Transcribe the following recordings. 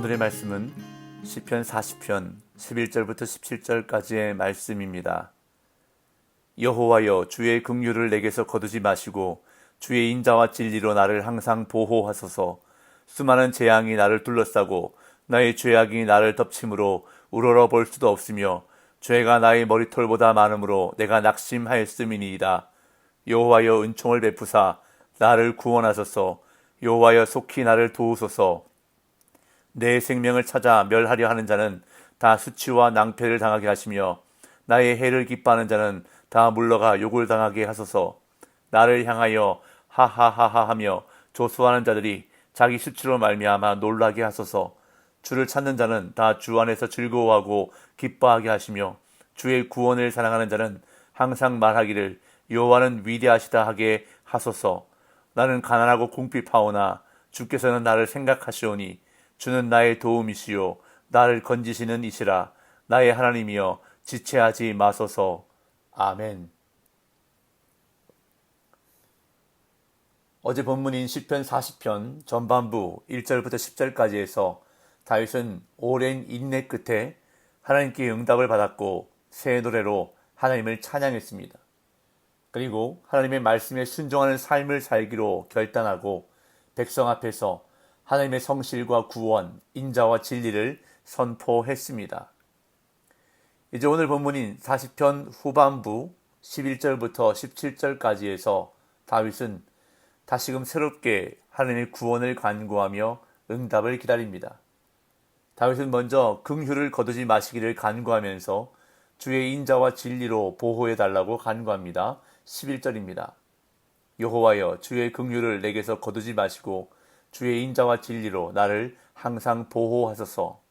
오늘의 말씀은 시편 40편 11절부터 17절까지의 말씀입니다. 여호와여, 주의 긍휼을 내게서 거두지 마시고 주의 인자와 진리로 나를 항상 보호하소서. 수많은 재앙이 나를 둘러싸고 나의 죄악이 나를 덮침으로 우러러 볼 수도 없으며 죄가 나의 머리털보다 많으므로 내가 낙심하였음이니이다. 여호와여, 은총을 베푸사 나를 구원하소서. 여호와여, 속히 나를 도우소서. 내 생명을 찾아 멸하려 하는 자는 다 수치와 낭패를 당하게 하시며 나의 해를 기뻐하는 자는 다 물러가 욕을 당하게 하소서. 나를 향하여 하하하하 하며 조소하는 자들이 자기 수치로 말미암아 놀라게 하소서. 주를 찾는 자는 다 주 안에서 즐거워하고 기뻐하게 하시며 주의 구원을 사랑하는 자는 항상 말하기를 여호와는 위대하시다 하게 하소서. 나는 가난하고 궁핍하오나 주께서는 나를 생각하시오니 주는 나의 도움이시요 나를 건지시는 이시라. 나의 하나님이여, 지체하지 마소서. 아멘. 어제 본문인 시편 40편 전반부 1절부터 10절까지에서 다윗은 오랜 인내 끝에 하나님께 응답을 받았고 새 노래로 하나님을 찬양했습니다. 그리고 하나님의 말씀에 순종하는 삶을 살기로 결단하고 백성 앞에서 하나님의 성실과 구원, 인자와 진리를 선포했습니다. 이제 오늘 본문인 40편 후반부 11절부터 17절까지에서 다윗은 다시금 새롭게 하나님의 구원을 간구하며 응답을 기다립니다. 다윗은 먼저 긍휼을 거두지 마시기를 간구하면서 주의 인자와 진리로 보호해달라고 간구합니다. 11절입니다. 여호와여, 주의 긍휼을 내게서 거두지 마시고 주의 인자와 진리로 나를 항상 보호하소서.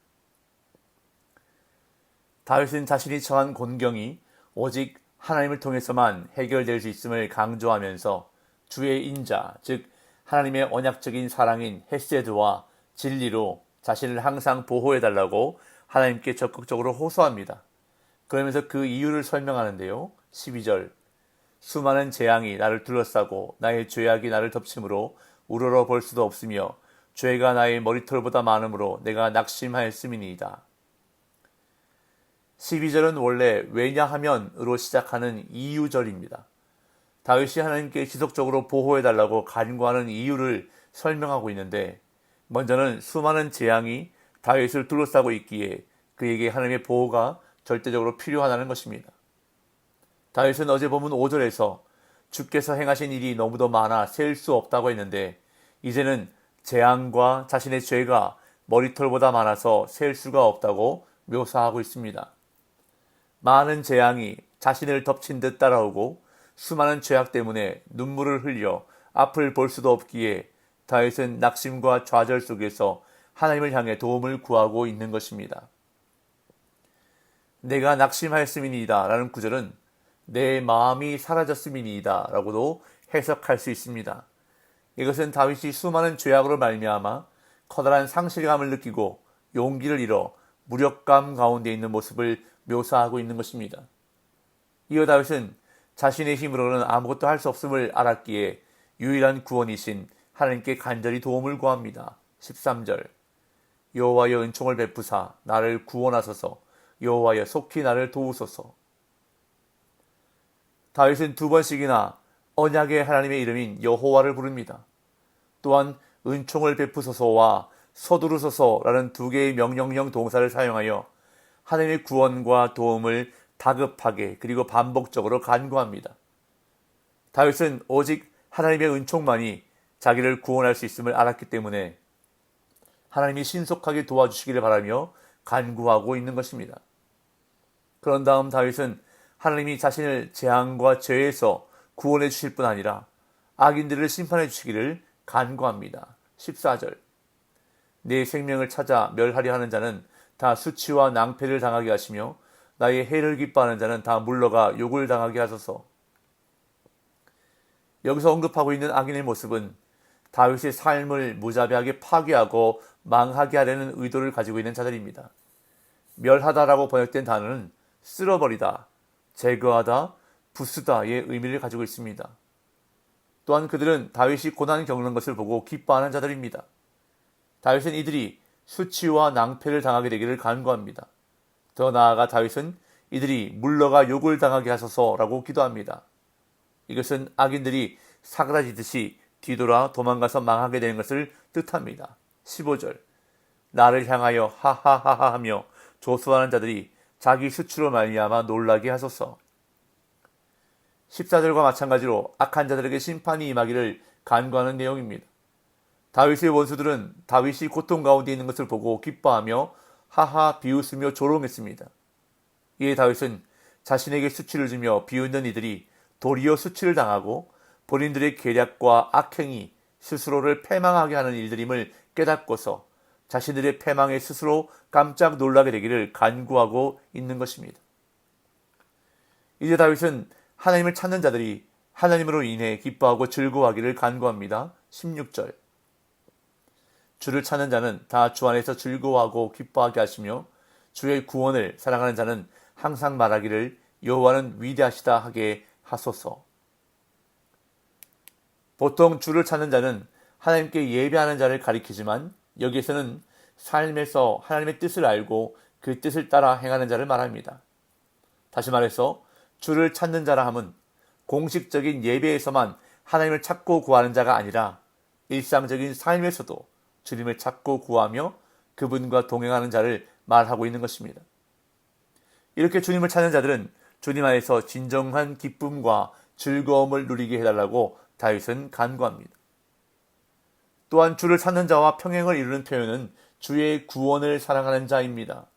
다윗은 자신이 처한 곤경이 오직 하나님을 통해서만 해결될 수 있음을 강조하면서 주의 인자, 즉 하나님의 언약적인 사랑인 헤세드와 진리로 자신을 항상 보호해달라고 하나님께 적극적으로 호소합니다. 그러면서 그 이유를 설명하는데요. 12절, 수많은 재앙이 나를 둘러싸고 나의 죄악이 나를 덮침으로 우러러 볼 수도 없으며 죄가 나의 머리털보다 많으므로 내가 낙심하였음이니이다. 12절은 원래 왜냐하면으로 시작하는 이유절입니다. 다윗이 하나님께 지속적으로 보호해달라고 간구하는 이유를 설명하고 있는데, 먼저는 수많은 재앙이 다윗을 둘러싸고 있기에 그에게 하나님의 보호가 절대적으로 필요하다는 것입니다. 다윗은 어제 본문 5절에서 주께서 행하신 일이 너무도 많아 셀 수 없다고 했는데, 이제는 재앙과 자신의 죄가 머리털보다 많아서 셀 수가 없다고 묘사하고 있습니다. 많은 재앙이 자신을 덮친 듯 따라오고 수많은 죄악 때문에 눈물을 흘려 앞을 볼 수도 없기에 다윗은 낙심과 좌절 속에서 하나님을 향해 도움을 구하고 있는 것입니다. 내가 낙심하였음이니이다 라는 구절은 내 마음이 사라졌음이니이다 라고도 해석할 수 있습니다. 이것은 다윗이 수많은 죄악으로 말미암아 커다란 상실감을 느끼고 용기를 잃어 무력감 가운데 있는 모습을 묘사하고 있는 것입니다. 이어 다윗은 자신의 힘으로는 아무것도 할 수 없음을 알았기에 유일한 구원이신 하나님께 간절히 도움을 구합니다. 13절, 여호와여, 은총을 베푸사 나를 구원하소서. 여호와여, 속히 나를 도우소서. 다윗은 두 번씩이나 언약의 하나님의 이름인 여호와를 부릅니다. 또한 은총을 베푸소서와 서두르소서라는 두 개의 명령형 동사를 사용하여 하나님의 구원과 도움을 다급하게 그리고 반복적으로 간구합니다. 다윗은 오직 하나님의 은총만이 자기를 구원할 수 있음을 알았기 때문에 하나님이 신속하게 도와주시기를 바라며 간구하고 있는 것입니다. 그런 다음 다윗은 하나님이 자신을 재앙과 죄에서 구원해 주실 뿐 아니라 악인들을 심판해 주시기를 간구합니다. 14절, 내 생명을 찾아 멸하려 하는 자는 다 수치와 낭패를 당하게 하시며 나의 해를 기뻐하는 자는 다 물러가 욕을 당하게 하소서. 여기서 언급하고 있는 악인의 모습은 다윗의 삶을 무자비하게 파괴하고 망하게 하려는 의도를 가지고 있는 자들입니다. 멸하다라고 번역된 단어는 쓸어버리다, 제거하다, 부수다의 의미를 가지고 있습니다. 또한 그들은 다윗이 고난 겪는 것을 보고 기뻐하는 자들입니다. 다윗은 이들이 수치와 낭패를 당하게 되기를 간구합니다. 더 나아가 다윗은 이들이 물러가 욕을 당하게 하소서라고 기도합니다. 이것은 악인들이 사그라지듯이 뒤돌아 도망가서 망하게 되는 것을 뜻합니다. 15절 나를 향하여 하하하하 하며 조소하는 자들이 자기 수치로 말미암아 놀라게 하소서. 14절과 마찬가지로 악한 자들에게 심판이 임하기를 간구하는 내용입니다. 다윗의 원수들은 다윗이 고통 가운데 있는 것을 보고 기뻐하며 하하 비웃으며 조롱했습니다. 이에 다윗은 자신에게 수치를 주며 비웃는 이들이 도리어 수치를 당하고 본인들의 계략과 악행이 스스로를 패망하게 하는 일들임을 깨닫고서 자신들의 패망에 스스로 깜짝 놀라게 되기를 간구하고 있는 것입니다. 이제 다윗은 하나님을 찾는 자들이 하나님으로 인해 기뻐하고 즐거워하기를 간구합니다. 16절 주를 찾는 자는 다 주 안에서 즐거워하고 기뻐하게 하시며 주의 구원을 사랑하는 자는 항상 말하기를 여호와는 위대하시다 하게 하소서. 보통 주를 찾는 자는 하나님께 예배하는 자를 가리키지만 여기에서는 삶에서 하나님의 뜻을 알고 그 뜻을 따라 행하는 자를 말합니다. 다시 말해서 주를 찾는 자라 함은 공식적인 예배에서만 하나님을 찾고 구하는 자가 아니라 일상적인 삶에서도 주님을 찾고 구하며 그분과 동행하는 자를 말하고 있는 것입니다. 이렇게 주님을 찾는 자들은 주님 안에서 진정한 기쁨과 즐거움을 누리게 해달라고 다윗은 간구합니다. 또한 주를 찾는 자와 평행을 이루는 표현은 주의 구원을 사랑하는 자입니다.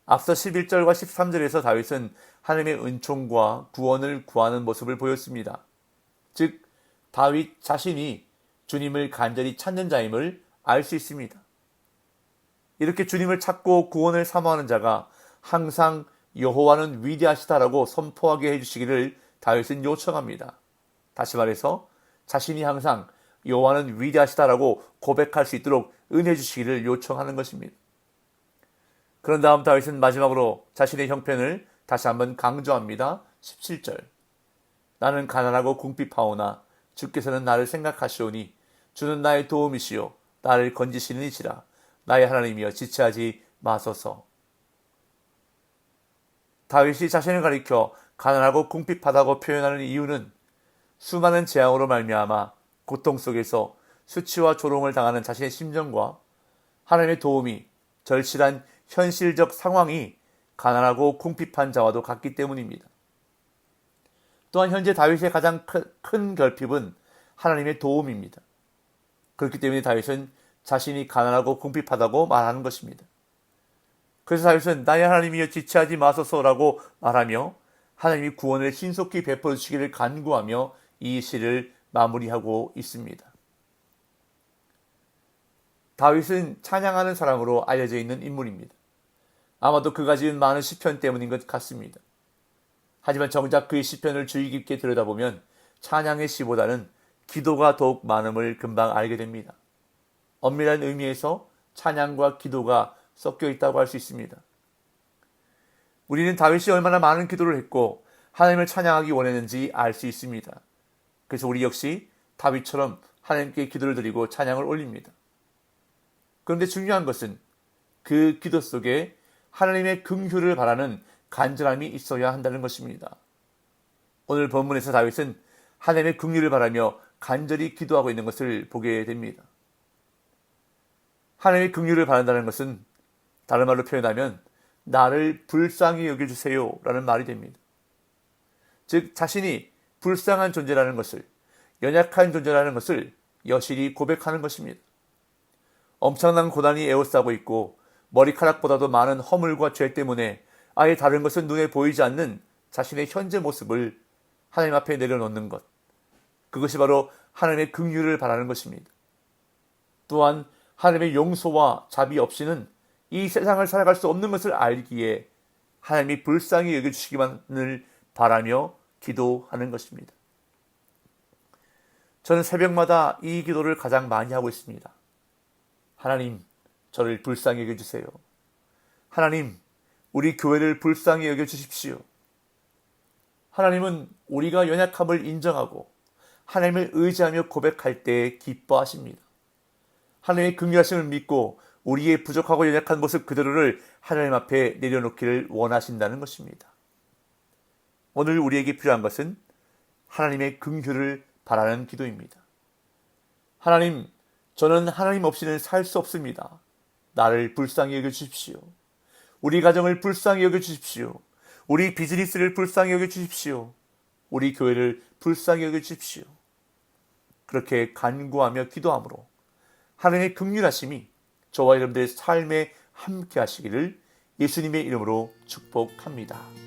앞서 11절과 13절에서 다윗은 하나님의 은총과 구원을 구하는 모습을 보였습니다. 즉 다윗 자신이 주님을 간절히 찾는 자임을 알 수 있습니다. 이렇게 주님을 찾고 구원을 사모하는 자가 항상 여호와는 위대하시다라고 선포하게 해주시기를 다윗은 요청합니다. 다시 말해서 자신이 항상 여호와는 위대하시다라고 고백할 수 있도록 은혜 주시기를 요청하는 것입니다. 그런 다음 다윗은 마지막으로 자신의 형편을 다시 한번 강조합니다. 17절 나는 가난하고 궁핍하오나 주께서는 나를 생각하시오니 주는 나의 도움이시요 나를 건지시는 이시라 나의 하나님이여 지체하지 마소서. 다윗이 자신을 가리켜 가난하고 궁핍하다고 표현하는 이유는 수많은 재앙으로 말미암아 고통 속에서 수치와 조롱을 당하는 자신의 심정과 하나님의 도움이 절실한 현실적 상황이 가난하고 궁핍한 자와도 같기 때문입니다. 또한 현재 다윗의 가장 큰 결핍은 하나님의 도움입니다. 그렇기 때문에 다윗은 자신이 가난하고 궁핍하다고 말하는 것입니다. 그래서 다윗은 나의 하나님이여 지체하지 마소서라고 말하며 하나님이 구원을 신속히 베풀어 주시기를 간구하며 이 시를 마무리하고 있습니다. 다윗은 찬양하는 사람으로 알려져 있는 인물입니다. 아마도 그가 지은 많은 시편 때문인 것 같습니다. 하지만 정작 그의 시편을 주의 깊게 들여다보면 찬양의 시보다는 기도가 더욱 많음을 금방 알게 됩니다. 엄밀한 의미에서 찬양과 기도가 섞여 있다고 할 수 있습니다. 우리는 다윗이 얼마나 많은 기도를 했고 하나님을 찬양하기 원했는지 알 수 있습니다. 그래서 우리 역시 다윗처럼 하나님께 기도를 드리고 찬양을 올립니다. 그런데 중요한 것은 그 기도 속에 하나님의 긍휼을 바라는 간절함이 있어야 한다는 것입니다. 오늘 본문에서 다윗은 하나님의 긍휼을 바라며 간절히 기도하고 있는 것을 보게 됩니다. 하나님의 긍휼을 바란다는 것은 다른 말로 표현하면 나를 불쌍히 여겨주세요 라는 말이 됩니다. 즉 자신이 불쌍한 존재라는 것을, 연약한 존재라는 것을 여실히 고백하는 것입니다. 엄청난 고난이 에워싸고 있고 머리카락보다도 많은 허물과 죄 때문에 아예 다른 것은 눈에 보이지 않는 자신의 현재 모습을 하나님 앞에 내려놓는 것, 그것이 바로 하나님의 긍휼을 바라는 것입니다. 또한 하나님의 용서와 자비 없이는 이 세상을 살아갈 수 없는 것을 알기에 하나님이 불쌍히 여겨주시기만을 바라며 기도하는 것입니다. 저는 새벽마다 이 기도를 가장 많이 하고 있습니다. 하나님, 저를 불쌍히 여겨주세요. 하나님, 우리 교회를 불쌍히 여겨주십시오. 하나님은 우리가 연약함을 인정하고 하나님을 의지하며 고백할 때 기뻐하십니다. 하나님의 긍휼하심을 믿고 우리의 부족하고 연약한 모습 그대로를 하나님 앞에 내려놓기를 원하신다는 것입니다. 오늘 우리에게 필요한 것은 하나님의 긍휼을 바라는 기도입니다. 하나님, 저는 하나님 없이는 살 수 없습니다. 나를 불쌍히 여겨주십시오. 우리 가정을 불쌍히 여겨주십시오. 우리 비즈니스를 불쌍히 여겨주십시오. 우리 교회를 불쌍히 여겨주십시오. 그렇게 간구하며 기도함으로 하나님의 긍휼하심이 저와 여러분들의 삶에 함께 하시기를 예수님의 이름으로 축복합니다.